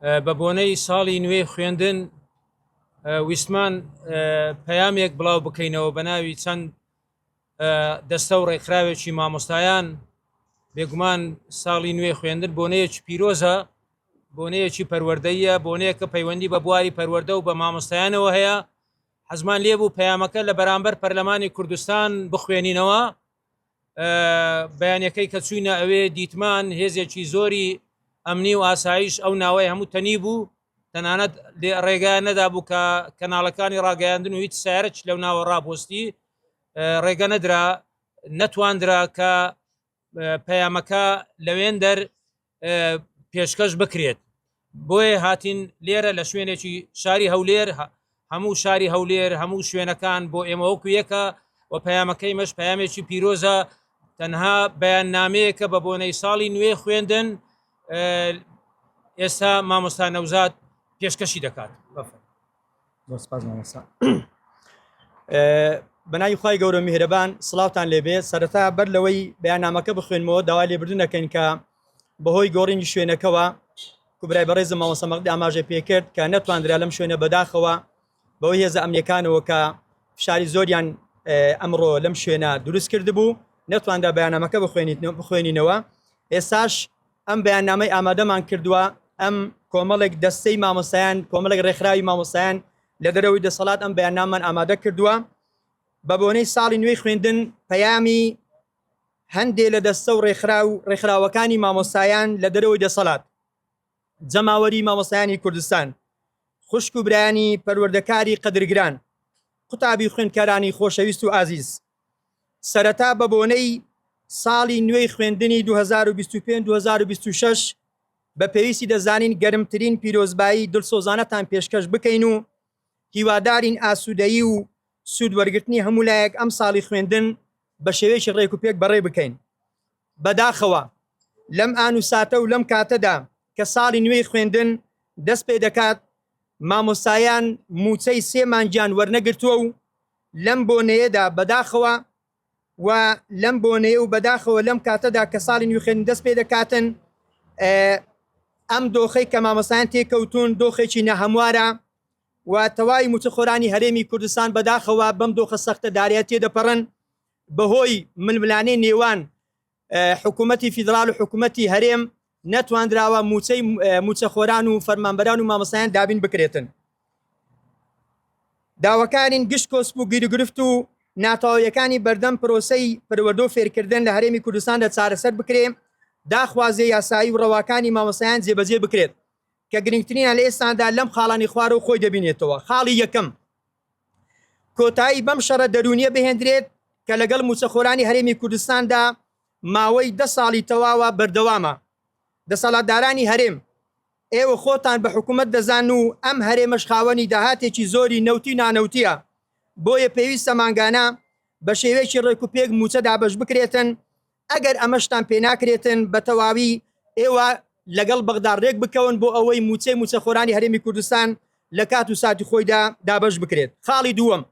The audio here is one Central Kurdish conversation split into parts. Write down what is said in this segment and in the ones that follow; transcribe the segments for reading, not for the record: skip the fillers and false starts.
بە بۆنەی ساڵی نوێ خوێندن ویسمان پەیامێک بڵاو بکەینەوە بە ناوی چەند دەستە و ڕێکخراوێکی مامۆستایان. بێگومان ساڵی نوێ خوێندن بۆنەیەکی پیرۆزە، بۆنەیەکی پەروەردەیە، بۆنەیەکە پەیوەندی بە بواری پەروەردە و بە مامۆستایانەوە هەیە. حەزمان لێبوو پەیامەکە لە بەرامبەر پەرلەمانی کوردستان بخوێنینەوە. بەیانەکەی کە چووینە ئەوێ دیتمان هێزێکی زۆری ئەمنی و ئاسایش ئەو ناوەی هەموو تەنی بوو، تەنانەت ڕێگایان نەدابوو کە کەناڵەکانی ڕاگەیاندن و هیچ سایرەج لەو ناوە ڕاپۆستی ڕێگە نەدرا، نەتواندرا کە پەیامەکە لەوێن دەر پێشکەش بکرێت. بۆیە هاتین لێرە لە شوێنێکی شاری هەولێر، هەموو شاری هەولێر هەموو شوێنەکان بۆ ئێمە وەکو یەکە و پەیامەکەی مەش پەیامێکی پیرۆزە، تەنها بەیان نامەیەکە بە بۆنەی ساڵی نوێ خوێندن ئێستا مامۆستا نەوزاد پێشکەشی دەکات. بەناوی خوای گەورە میهرەبان، سڵاوتان لێبێ. سەرەتا بەر لەوەی بەیاننامەکە بخوێنمەوە داوا لێبردن دەکەین کە بەهۆی گۆڕینی شوێنەکەەوە کوبرای بەڕێزم مامۆستا مەغدی ئاماژە پێکرد کە نەتواندرا لەم شوێنە بەداخەوە بەوەی هێزە ئەمنیەکانەوە کە فشاری زۆریان ئەمڕۆ لەم شوێنە دروست کردبوو نەتواندا بەیاننامەکە بخوێنینەوە. ئێستاش ئەم بەیاننامەی ئامادەمان کردووە، ئەم کۆمەڵێک دەستەی مامۆستایان، کۆمەڵێک ڕێکخراوی مامۆستایان لە دەرەوەی دەسەڵات ئەم بەیاننامان ئامادە کردووە بە بۆنەی ساڵی نوێی خوێندن. پەیامی هەندێک لە دەستە و ڕێکخراوەکانی مامۆستایان لە دەرەوەی دەسەڵات، جەماوەری مامۆستایانی کوردستان، خوشک و برایانی پەروەردەکاری قەدرگران، قوتابی خوێندکارانی خۆشەویست و ئازیز، سەرەتا بە بۆنەی ساڵی نوێی خوێندنی 2025-2026 بە پێویستی دەزانین گەرمترین پیرۆزبایی دڵسۆزانەتان پێشکەش بکەین و هیوادارین ئاسوودەیی و سوودوەرگرتنی هەموو لایەک ئەم ساڵی خوێندن بە شێوەیەکی ڕێک و پێک بەڕێ بکەین. بەداخەوە لەم ئان و ساتە و لەم کاتەدا کە ساڵی نوێی خوێندن دەست پێ دەکات، مامۆستایان موچەی سێ مانگیان وەرنەگرتووە و لەم بۆنەیەدا بەداخەوە و لەم بۆنەیە و بەداخەوە لەم کاتەدا کە ساڵی نوێی خوێندن دەست پێ دەکاتن. ئەم دۆخەی کە مامۆستایان تێکەوتون دۆخێکی نەهەموارە و تەواوی موچەخۆرانی هەرێمی کوردستان بەداخەوە بەم دۆخە سەختە داریات تێدەپەڕن بەهۆی ململانەی نێوان حکوومەتی فیدراڵ و حکوومەتی هەرێم نەتواندراوە موچەی موچەخۆران و فەرمانبەران و مامۆستایان دابین بکرێتن. داواکارین گشت کۆسپ و گیرگرفت و ناتەواویەکانی بەردەم پرۆسەی پەروەردە و فێرکردن لە هەرێمی کوردستاندا چارەسەر بکرێ، داخوازیە یاسایی و ڕەواکانی مامۆستایان جێبەجێ بکرێت کە گرنگترینیان لە ئێستادا لەم خاڵانی خوارە و خۆی دەبینێتەوە. خاڵی یەکەم، کۆتایی بەم شەڕە دەرونیە بهێندرێت کە لەگەڵ موچەخۆرانی هەرێمی کوردستاندا ماوەی 10 ساڵی تەواوە بەردەوامە. دەسەڵاتدارانی هەرێم، ئێوە خۆتان بە حکوومەت دەزان و ئەم هەرێمەش خاوەنی داهاتێکی زۆری نەوتی نانەوتیە، بۆیە پێویستە ماگانە بە شێوەیەکی ڕێک و پێک موچە دابەش بکرێتن. ئەگەر ئەمەشتان پێ ناکرێتن بە تەواوی ئێوە لەگەڵ بەغدا ڕێک بکەون بۆ ئەوەی موچەی موچەخۆرانی هەرێمی کوردستان لە کات و ساتی خۆیدا دابەش بکرێت. خاڵی دووەم،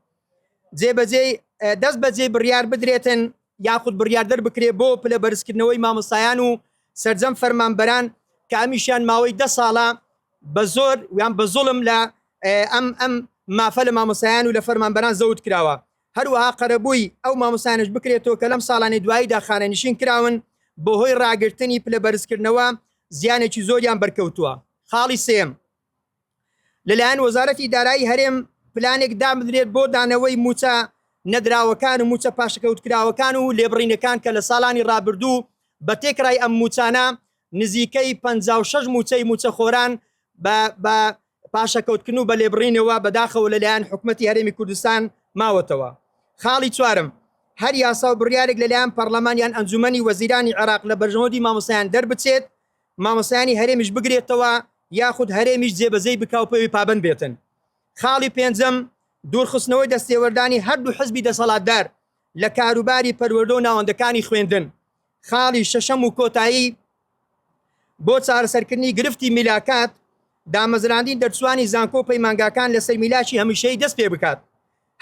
دەست بەجێ بڕیار بدرێتن یاخود بڕیار دەربکرێت بۆ پلە بەرزکردنەوەی مامۆستایان و سەرجەم فەرمانبەران کە ئەمیشیان ماوەی 10 ساڵە بە زۆر یان بە زوڵم لە ئەم مافە لە مامۆستایان و لە فەرمانبەران زەوت کراوە. هەروەها قەرەبووی ئەو مامۆستایانش بکرێتەوە کە لەم ساڵانی دواییدا خانەنشین کراون بەهۆی ڕاگرتنی پلە بەرزکردنەوە زیانێکی زۆریان بەرکەوتووە. خاڵی سێم، لەلایەن وەزارەتی دارایی هەرێم پلانێک دامدرێت بۆ دانەوەی موچە نەدراوەکان و موچە پاشەکەوتکراوەکان و لێبڕینەکان کە لە ساڵانی ڕابردوو بە تێکرای ئەم موچانە نزیکەی 56 موچەی موچەخۆران بە پاشەکەوتکن و بە لێبڕینەوە بەداخەوە لەلایەن حکوومەتی هەرێمی کوردستان ماوەتەوە. خاڵی چوارم، هەر یاسا و بڕیارێک لەلایەن پەرلەمانیان ئەنجومەنی وەزیرانی عێراق لە بەرژەوەندی مامۆستایان دەربچێت، مامۆستایانی هەرێمیش بگرێتەوە یاخود هەرێمیش جێبەجێی بکاو پێوی پابند بێتن. خاڵی پێنجەم، دوورخستنەوەی دەستێوەردانی هەردوو حزبی دەسەڵاتدار لە کاروباری پەروەردە و ناوەندەکانی خوێندن. خاڵی شەشەم و کۆتایی، بۆ چارەسەرکردنی گرفتی میلاکات دامەزراندین دەرچوانی زانکۆ و پەیمانگاکان لەسەر میلاچی هەمیشەی دەست پێ بکات.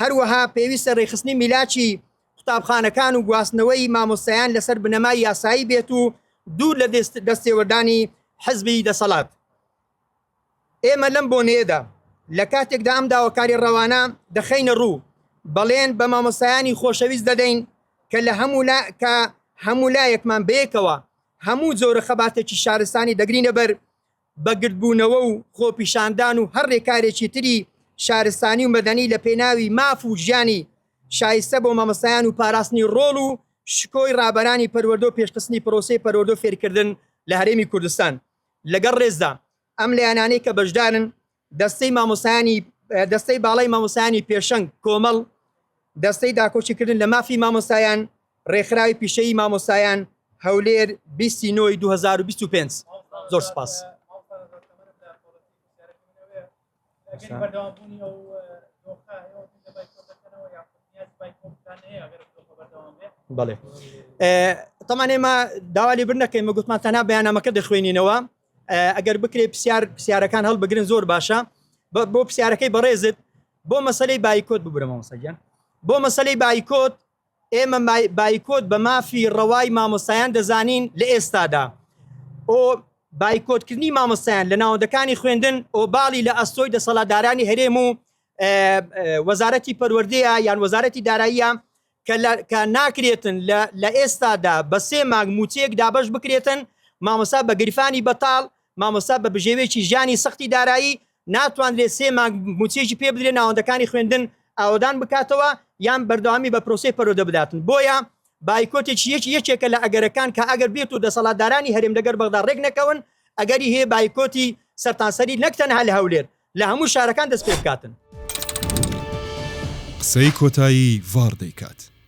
هەروەها پێویستە ڕێخستنی میلاچی قوتابخانەکان و گواستنەوەی مامۆستایان لەسەر بنەمای یاسایی بێت و دوور لە دەستێوەردانی حزبی دەسەڵات. ئێمە لەم بۆنەیەدا لە کاتێکدا ئەم داواکاری ڕەوانە دەخەینە ڕوو بەڵێن بە مامۆسایانی خۆشەویست دەدەین کە لە هەموو لایەکمان بەیەکەوە هەموو جۆرە خەباتێکی شارستانی دەگرینە بەر بەگرتبوونەوە و خۆپیشاندان و هەر ڕێکارێکی تری شارستانی و مەدەنی لە پێناوی ماف و ژیانی شایستە بۆ مامۆسایان و پاراستنی ڕۆڵ و شکۆی ڕابەرانی پەروەردە و پێشکەسنی پرۆسەی پەروەردە و فێرکردن لە هەرێمی کوردستان. لەگەڵ ڕێزدا ئەم لایەنانەی کە بەشدارن دەستەی باڵای مامۆسایانی پێشەنگ کۆمەڵ، دەستەی داکۆچیکردن لە مافی مامۆسایان، ڕێکخراوی پیشەیی مامۆسایان هەولێر 29/2025. زۆر سپاس. بەڵێ تەمان ئێمە داوا لێبر نەکەین گوتمان تەنها بەیاننامەکە دەخوێنینەوە ئەگەر بکرێ پرسیارەکان هەڵبگرن زۆر باشە بۆ پرسیارەکەی بەڕێزت بۆ مەسەلەی بایکۆت ببرە مامۆستاگیان بۆ مەسەلەی بایکۆت ئێمە بایکۆت بە مافی ڕەوای مامۆستایان دەزانین لە ئێستادا ئۆ بایکۆتکردنی مامۆستایان لە ناوەندەکانی خوێندن ئۆ باڵی لە ئەستۆی دەسەڵاتدارانی هەرێم و وەزارەتی پەروەردەیە یان وەزارەتی داراییە کە ناکرێتن لە ئێستادا بە 3 مانگ موچەیەک دابش بکرێتن مامۆستا بە گریفانی بەتاڵ مامۆستا بە بژێوێکی ژیانی سەختی دارایی ناتوانرێت 3 مانگ موچێکی پێ بدرێت ناوەندەکانی خوێندن ئاوەدان بکاتەوە یان بەردەوامی بە پرۆسەی پەروەردە بداتن. بۆیە بایکۆتێکی یەکێکە لە ئەگەرەکان کە ئەگەر بێت و دەسەڵاتدارانی هەرێم لەگەر بەغدا ڕێک نەکەون ئەگەری هەیە بایکۆتی سەرتاسەری نەک تەنها لە هەولێر لە هەموو شارەکان دەست پێ بکاتن. قسەی کۆتایی ڤار دەیکات.